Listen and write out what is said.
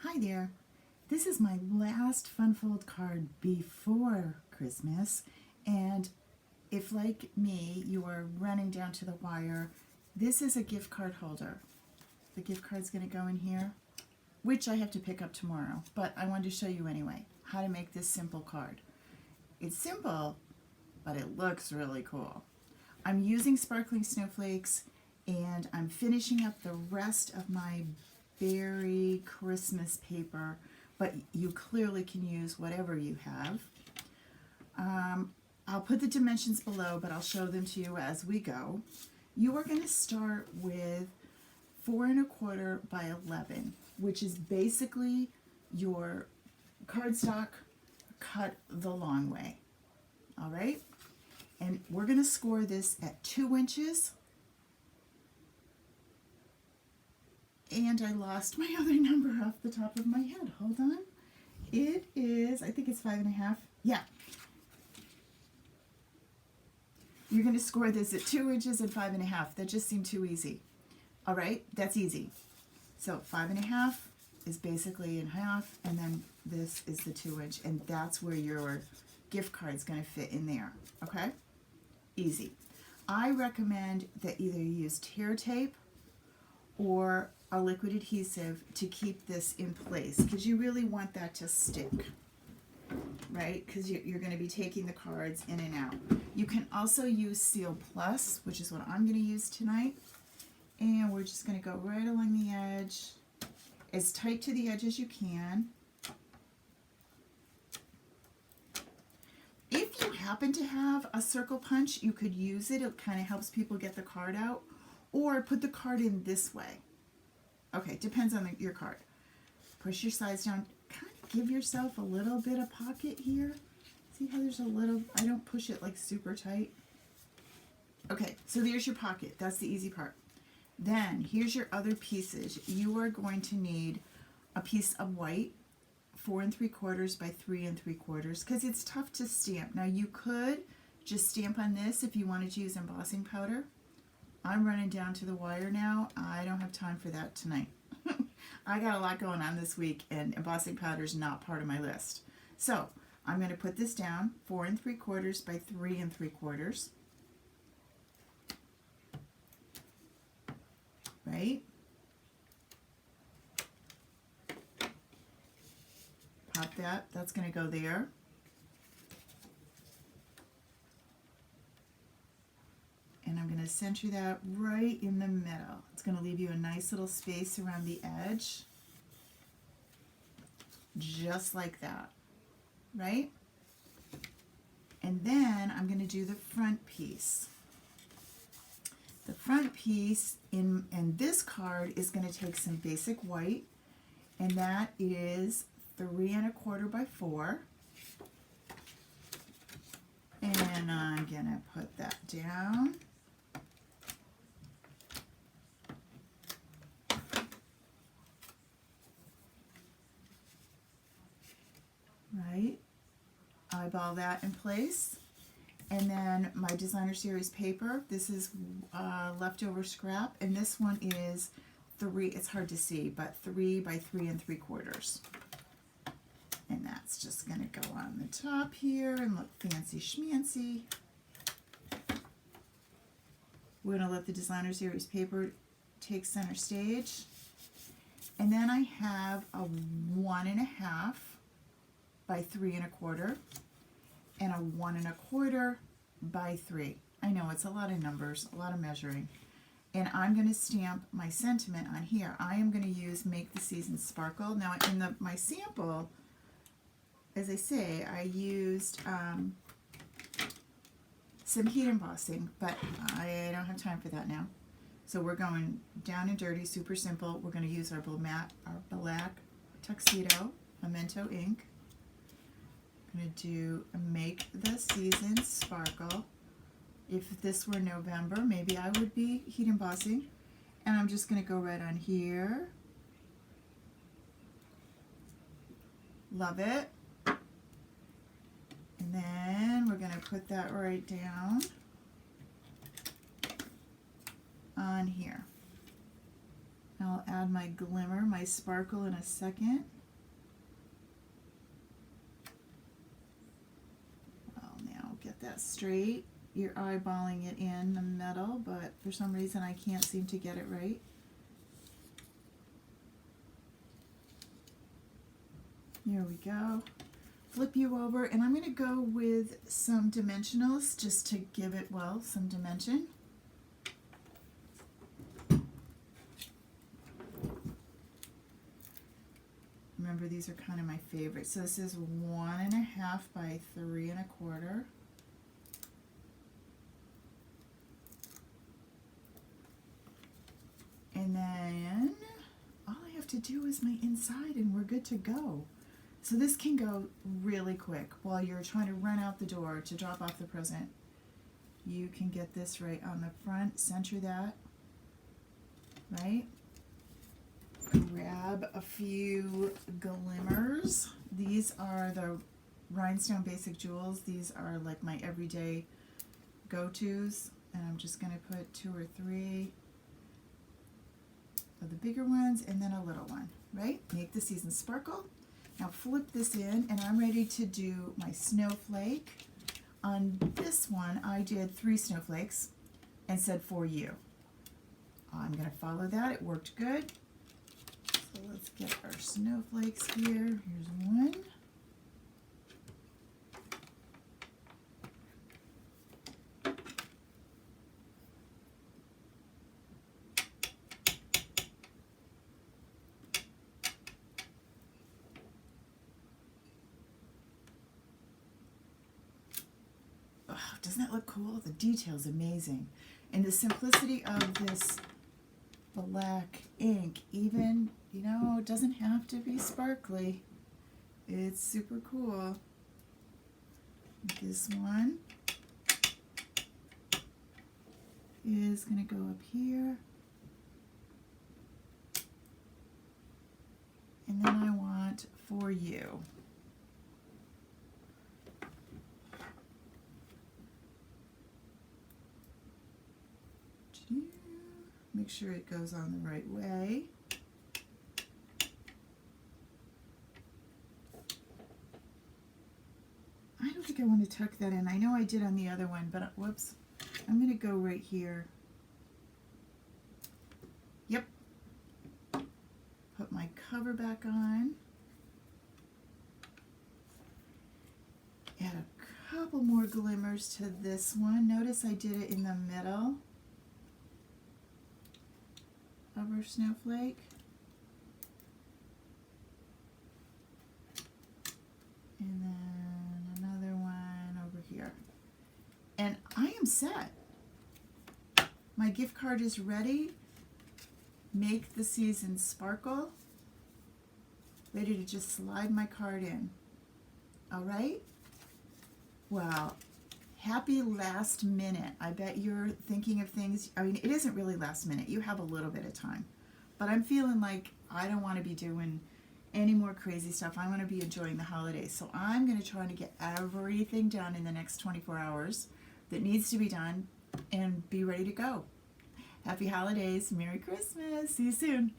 Hi there. This is my last fun fold card before Christmas, and if like me you are running down to the wire, this is a gift card holder. The gift card's going to go in here, which I have to pick up tomorrow, but I wanted to show you anyway how to make this simple card. It's simple, but it looks really cool. I'm using sparkling snowflakes, and I'm finishing up the rest of my Beary Christmas paper, but you clearly can use whatever you have. I'll put the dimensions below, but I'll show them to you as we go. You are going to start with 4 1/4 by 11, which is basically your cardstock cut the long way. All right? And we're going to score this at 2 inches. And I lost my other number off the top of my head. Hold on. It is, I think it's 5 1/2. Yeah. You're going to score this at 2 inches and 5 1/2. That just seemed too easy. All right, that's easy. So 5 1/2 is basically in half, and then this is the 2 inch, and that's where your gift card's going to fit in there. Okay? Easy. I recommend that either you use tear tape or a liquid adhesive to keep this in place, because you really want that to stick, right? Because you're going to be taking the cards in and out. You can also use Seal Plus, which is what I'm going to use tonight, and we're just going to go right along the edge, as tight to the edge as you can. If you happen to have a circle punch, you could use it. It kind of helps people get the card out, or put the card in this way. Okay, depends on your card. Push your sides down. Kind of give yourself a little bit of pocket here. See how there's a little, I don't push it like super tight. Okay, so there's your pocket. That's the easy part. Then here's your other pieces. You are going to need a piece of white, 4 3/4 by 3 3/4, because it's tough to stamp. Now you could just stamp on this if you wanted to use embossing powder. I'm running down to the wire now. I don't have time for that tonight. I got a lot going on this week, and embossing powder is not part of my list. So I'm going to put this down, 4 3/4 by 3 3/4. Right? Pop that. That's going to go there. And I'm going to center that right in the middle. It's going to leave you a nice little space around the edge. Just like that. Right? And then I'm going to do the front piece. The front piece in this card is going to take some basic white, and that is 3 1/4 by 4. And I'm going to put that down. Right? Eyeball that in place. And then my designer series paper, this is leftover scrap, and this one is 3, it's hard to see, but 3 by 3 3/4. And that's just going to go on the top here and look fancy schmancy. We're going to let the designer series paper take center stage. And then I have a 1 1/2 by 3 1/4. And a 1 1/4 by 3. I know it's a lot of numbers, a lot of measuring. And I'm going to stamp my sentiment on here. I am going to use Make the Season Sparkle. Now in my sample, as I say, I used some heat embossing, but I don't have time for that now. So we're going down and dirty, super simple. We're going to use our black tuxedo Memento ink. I'm going to do Make the Season Sparkle. If this were November, maybe I would be heat embossing. And I'm just going to go right on here. Love it. And then we're going to put that right down on here. I'll add my glimmer, my sparkle in a second. Well, now get that straight. You're eyeballing it in the middle, but for some reason I can't seem to get it right. There we go. Flip you over, and I'm going to go with some dimensionals just to give it, well, some dimension. Remember, these are kind of my favorite. So this is 1.5 by 3.25. And then all I have to do is my inside and we're good to go. So this can go really quick while you're trying to run out the door to drop off the present. You can get this right on the front, center that, right? Grab a few glimmers. These are the Rhinestone Basic Jewels. These are like my everyday go-tos. And I'm just going to put 2 or 3 of the bigger ones and then a little one, right? Make the season sparkle. Now flip this in and I'm ready to do my snowflake. On this one I did 3 snowflakes and said for you. I'm going to follow that. It worked good. So let's get our snowflakes here. Here's one. Oh, doesn't that look cool? The detail's amazing. And the simplicity of this black ink, even, you know, it doesn't have to be sparkly. It's super cool. This one is going to go up here. And then I want for you. Make sure it goes on the right way. I don't think I want to tuck that in. I know I did on the other one, but whoops. I'm going to go right here. Yep. Put my cover back on. Add a couple more glimmers to this one. Notice I did it in the middle of our snowflake. And then another one over here. And I am set. My gift card is ready. Make the season sparkle. Ready to just slide my card in. All right? Well, happy last minute. I bet you're thinking of things. I mean, it isn't really last minute. You have a little bit of time. But I'm feeling like I don't want to be doing any more crazy stuff. I want to be enjoying the holidays. So I'm going to try to get everything done in the next 24 hours that needs to be done and be ready to go. Happy holidays. Merry Christmas. See you soon.